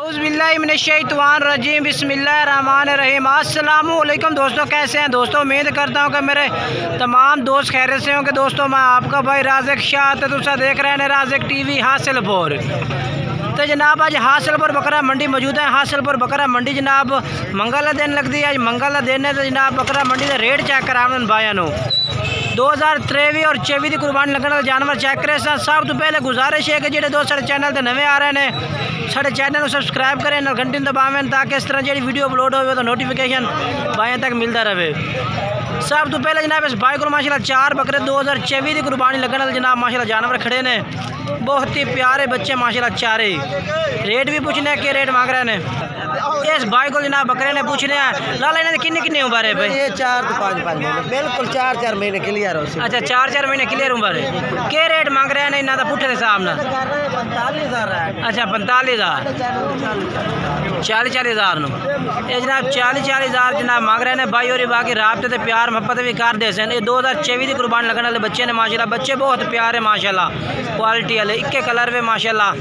औज़ुबिल्लाहिमिनश्शैतानिर्रजीम बिस्मिल्लाहिर्रहमानिर्रहीम। अस्सलामु अलैकुम दोस्तों, कैसे हैं दोस्तों? उम्मीद करता हूँ कि मेरे तमाम दोस्त खैरियत से होंगे। दोस्तों मैं आपका भाई राज़िक शाह तो तुसा देख रहे हैं राज़िक टीवी हासिलपुर। तो जनाब आज हासिलपुर बकरा मंडी मौजूद है। हासिलपुर बकरा मंडी जनाब मंगल दिन लगती है। मंगल दिन है तो जनाब बकरा मंडी का रेट चेक करा भाइयों 2023 और 24 की कुर्बानी लगने वाले जानवर चेक करे। सब तो पहले गुजारिश है कि जो दोस्त साढ़े चैनल पर नवे आ रहे हैं साढ़े चैनल को सबसक्राइब करें, घंटी दबावें ताकि इस तरह जी वीडियो अपलोड हो तो नोटिफिकेशन भाइयों तक मिलता रहे। सब तो पहले जनाब इस भाई को माशाल्लाह 4 बकरे 2024 की कुर्बानी लगने वाले जनाब माशाल्लाह जानवर खड़े ने। बहुत ही प्यारे बच्चे माशाल्लाह चारे। रेट भी पूछने के रेट मांग रहे हैं इस भाई को जनाब बकरे ने पूछने हैं। लाला इन्हें किन्नी उम्र है भाई? ये 4 से 5 महीने बिल्कुल 4 महीने क्लियर हो। अच्छा 4 महीने क्लियर उम्र है। क्या रेट मांग रहे हैं इन्हें पुट्ठे के सामने? 45,000। अच्छा 45,000 40,000 ये जनाब 40,000 जनाब मांग रहे हैं भाई। और बाकी राबते से प्यार मोहब्बत भी कर दे ये 2024 की कुर्बानी लगने वाले बच्चे ने माशाल्लाह। बच्चे बहुत प्यारे माशाल्लाह, क्वालिटी वाले इक्के कलर में माशाल्लाह।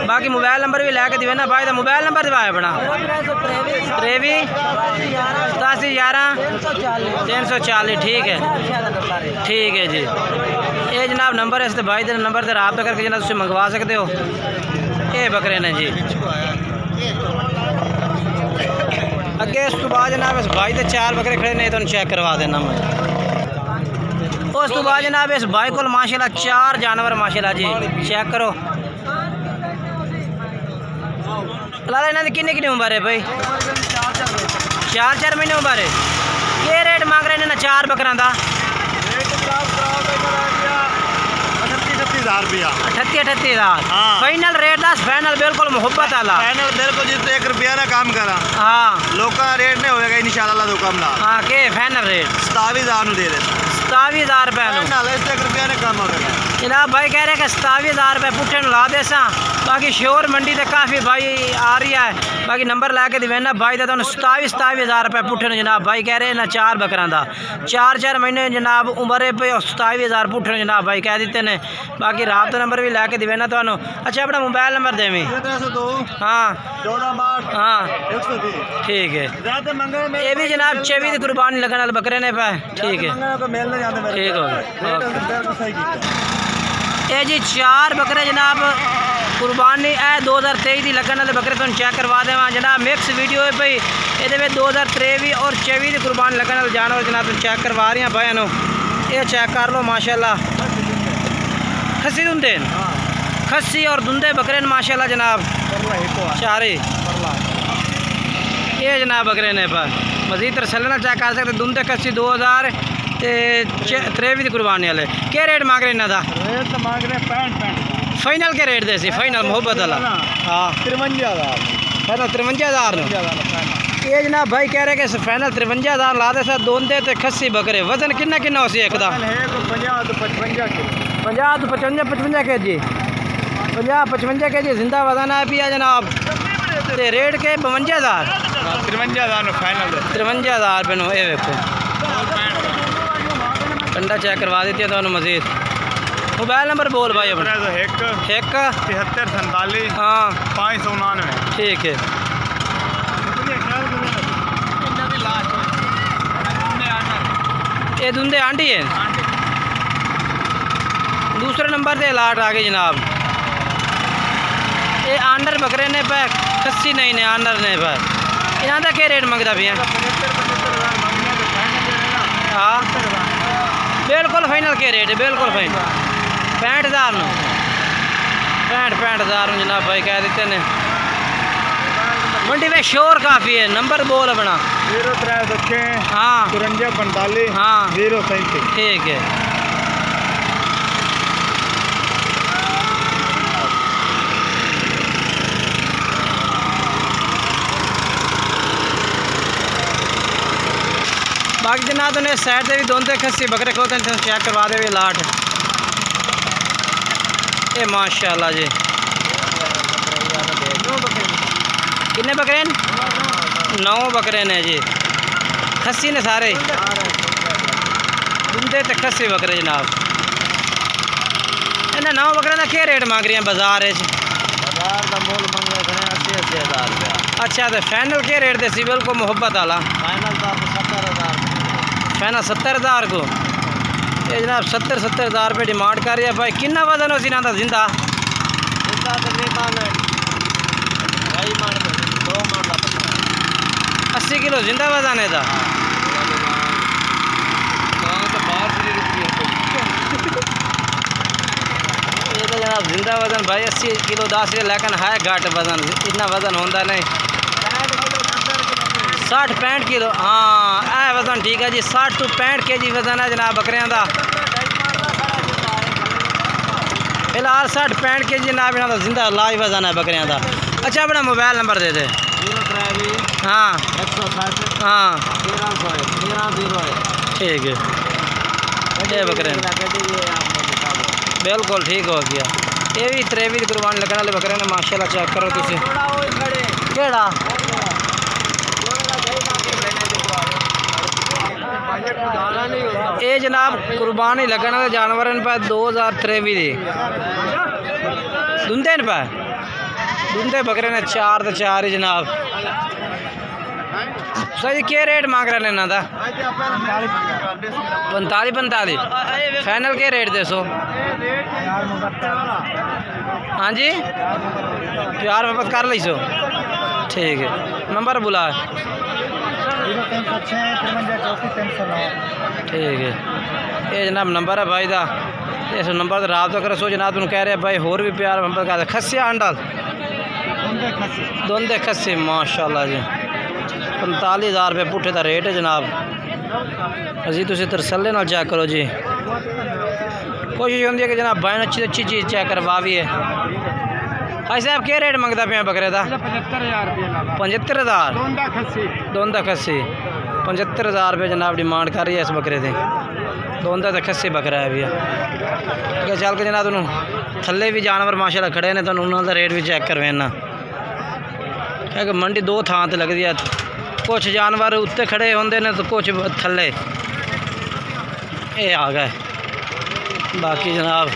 बाकी मोबाइल नंबर भी लैके दिवे ना भाई का। मोबाइल नंबर दिवाया अपना 83 87 11 340। ठीक है जी। ये जनाब नंबर है इस भाई के नंबर से रब्ता करके जनाब तुम मंगवा सकते हो। ये बकरे ने जी। अगे इस तो बाद जनाब इस भाई के 4 बकरे खड़े ने तो चेक करवा देना मैं। उस तो बाद जनाब इस भाई को माशाल्लाह 4 जानवर माशाल्लाह जी चेक करो। लाला इन्होंने किन्नी उम्र है भाई? 4 महीने उम्र है। ये रेट मांग रहे हैं ना 4 बकरा का? 38,000 रुपया। 38,000 फाइनल रेट दस। फाइनल बिल्कुल मोहब्बत वाला फाइनल बिल्कुल जिस 1 रुपया ना काम करा। हाँ लोग का रेट नहीं होगा इंशाल्लाह हुक्म ना। हाँ के फाइनल रेट 27,000 दे दे। 27,000 रुपये 1 रुपया ने कम होगा जनाब। भाई कह रहे हैं कि 27,000 रुपये पुट्ठे ला दे सा। बाकी श्योर मंडी तो काफ़ी भाई आ रही है। बाकी नंबर लैके दिवेना भाई का तो 27,000 रुपये पुट्ठे जनाब। भाई कह रहे हैं ना 4 बकरा का 4 महीने जनाब उम्र पे 27,000 पुट्ठे जनाब भाई कह देते हैं। बाकी रात नंबर भी लैके दिवेना तो। अच्छा अपना मोबाइल नंबर देवी। 302 हाँ 14 हाँ 120। ठीक है। ये भी जनाब 24 की कुर्बानी लगने वाले बकरे ने पे। ठीक है ठीक हो गया। ये जी 4 बकरे जनाब कुर्बानी है 2023 की लगने वाले बकरे तुम चेक करवा देव जनाब। मिक्स वीडियो है भाई ये 2023 और 24 की कुर्बानी लगने वाले जानवर जनाब तुम चेक करवा रही हैं भाई। ये चेक कर लो माशाल्लाह। खस्सी धुंदे खस्सी और धुंदे बकरे माशाल्लाह जनाब चारे। ये जनाब बकरे ने पर मजीद तरसलना चेक कर सकते। धुंदे खस्सी 2023 की कुर्बानी वाले। क्या रेट मांग रहे इन्हों का? रेट तो मांग रहे 65। फाइनल के रेट दे सी? फाइनल मोहब्बत वाला हाँ 53,000। फाइनल 53,000। ये जनाब भाई कह रहे हैं कि फाइनल 53,000 ला दे सर। दोंदे ते खस्सी बकरे वजन किन्ना किन्ना हो सी एक दा? 50 तो 55 के 50 तो 55 के जी 50-55 के जी जिंदा वजन है पिया जनाब। ते रेट के 52,000 53,000 फाइनल 53,000 रुपये नो। ये देखो कंडा चेक करवा देती है तो मजीद। मोबाइल नंबर बोल भाई अपना। 1 73 47 हाँ 599। ठीक है। ये धुंधे आंटी है। दूसरे नंबर से लाट आ गई जनाब। ये आंडर बकरे ने पे खस्सी नहीं ने आंडर ने पे। यहाँ का क्या रेट मंगता भैया? हाँ बिल्कुल फाइनल के रेट है? बिल्कुल फाइनल 65,000 में 65,000 में जनाब भाई कह देते हैं। मंडी में शोर काफ़ी है। नंबर बोल अपना 0306 हाँ 53 45 हाँ 037। ठीक है। बाकी जनाब तो साइड से भी दोनों खस्सी बकरे खोते हैं चेक करवा दे लाट। ये माशाल्लाह जी कितने बकरे? 9 बकरे ने जी। खस्सी ने सारे दुंदे ते खस्सी बकरे जनाब। इन्हें 9 बकरे का क्या रेट मांग रही हैं बाजार? बाजार का मोल मंग रहे अच्छा तो फाइनल के रेट दे सी बिल्कुल मोहब्बत वाला फाइनल 70,000 को। ये जनाब 70,000 रुपये डिमांड कर रही है भाई। कितना वजन हो सी ना जिंदा? 80 किलो जिंदा वजन है। ये तो जनाब जिंदा वजन भाई 80 किलो 10 है, लेकिन है घट वजन, इतना वजन होता नहीं। 60-65 किलो, हाँ ए वजन ठीक है जी। 60 to 65 kg वजन है जनाब बकरियां का। फिलहाल 60-65 kg जनाब इन्हों का जिंदा लाज वजन है बकरियां का। अच्छा अपना मोबाइल नंबर दे दे। हाँ हाँ ठीक है। ये बकरे बिल्कुल ठीक हो गया। ये भी 23 कुर्बानी लगने वाले बकरे ने माशाल्लाह। चेक करो तुम केड़ा ये जनाब कुर्बानी लगने वाले जानवर पे 2023 दी दुंदे पे दुंदे बकरे ने 4 तो 4 ही जनाब। सर जी क्या रेट मांग रहे हैं इन्हों का? 45 फाइनल के रेट दे सो? हाँ जी प्यार मोहब्बत कर ली सो ठीक है। नंबर बुला ठीक है। ये जनाब नंबर है भाई का। इस नंबर से रब्ता करो। सो जनाब तुम कह रहे भाई होर भी प्यार मोहब्बत कर खस्सिया अंडल दोंदे खस्सी माशाल्लाह जी। 45,000 रुपये पुट्ठे का रेट है जनाब। अजी तुम तरसले नाल चेक करो जी। कोशिश होती है कि जनाब भाई अच्छी अच्छी चीज़ चेक करवाइए। भाई साहब क्या रेट मंगता पे बकरे का? 75,000 दोंदा खस्सी 75,000 रुपये जनाब डिमांड कर रही है इस बकरे से। दोंदा तो खस्सी बकरा है भैया। चल के जनाब तुम थले भी जानवर माशाल्लाह खड़े ने, तो उन्होंने रेट भी चेक करवाना क्योंकि मंडी 2 थां ते लगती है। कुछ जानवर उत्ते खड़े होंगे ने तो कुछ थले। ये आ गए बाकी जनाब।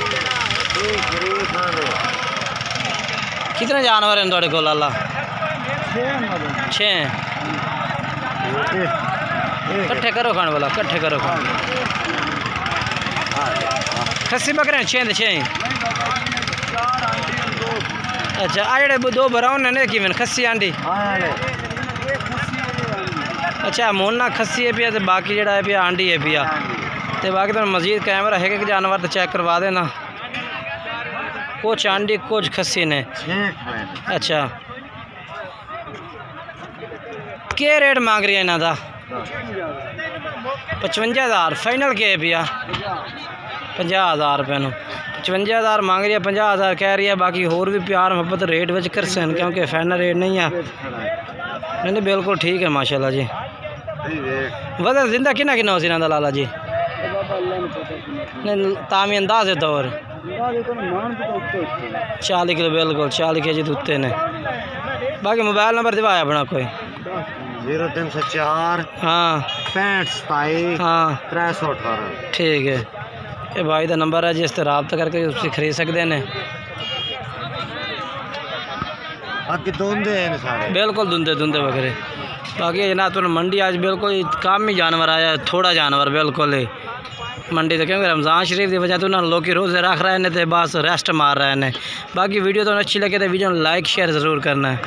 कितने जानवर हैं थोड़े को लाला? 6 कट्ठे करो खाने वाला कट्ठे करो खान। खस्सी बकरे 6 ते 6। अच्छा आ जेडे 2 ब्राउन ने कि खस्सी आंडी? अच्छा मोना खस्सी है पिया तो बाकी जड़ा है पिया आंडी है पिया। तो बाकी तो मजीद कैमरा है कि जानवर तो चेक करवा देना। कुछ आंडी कुछ खस्सी ने। अच्छा क्या रेट मांग रही है इन्हों का? 55,000 फाइनल के पिया 50,000 रुपये। 55,000 मांग रही है, 50,000 कह रही है। बाकी होर भी प्यार मोहब्बत रेट में कर सन क्योंकि फाइनल रेट नहीं है। नहीं बिल्कुल ठीक है माशाल्लाह जी। वजन जिंदा कितना कितना हो सी इन्हों लाला जी? नहीं तामी अंदाज है दौर 40 किलो बिल्कुल 40 kg उत्ते ने। बाकी मोबाइल नंबर दिवाया अपना कोई? 0304 हाँ 65 हाँ 318 ठीक है। ये भाई का नंबर है जिस तरह रब्ता करके उससे खरीद सकते हैं। बाकी दोंदे हैं सारे बिल्कुल दुंदे दुंदे बकरे। बाकी जनाब तो मंडी आज बिल्कुल कम ही जानवर आया, थोड़ा जानवर बिल्कुल ही मंडी तो क्योंकि रमज़ान शरीफ की वजह तो ना लोग रोज़े रख रहे हैं तो बस रेस्ट मार रहे हैं। बाकी वीडियो तो अच्छी लगे तो वीडियो लाइक शेयर ज़रूर करना है।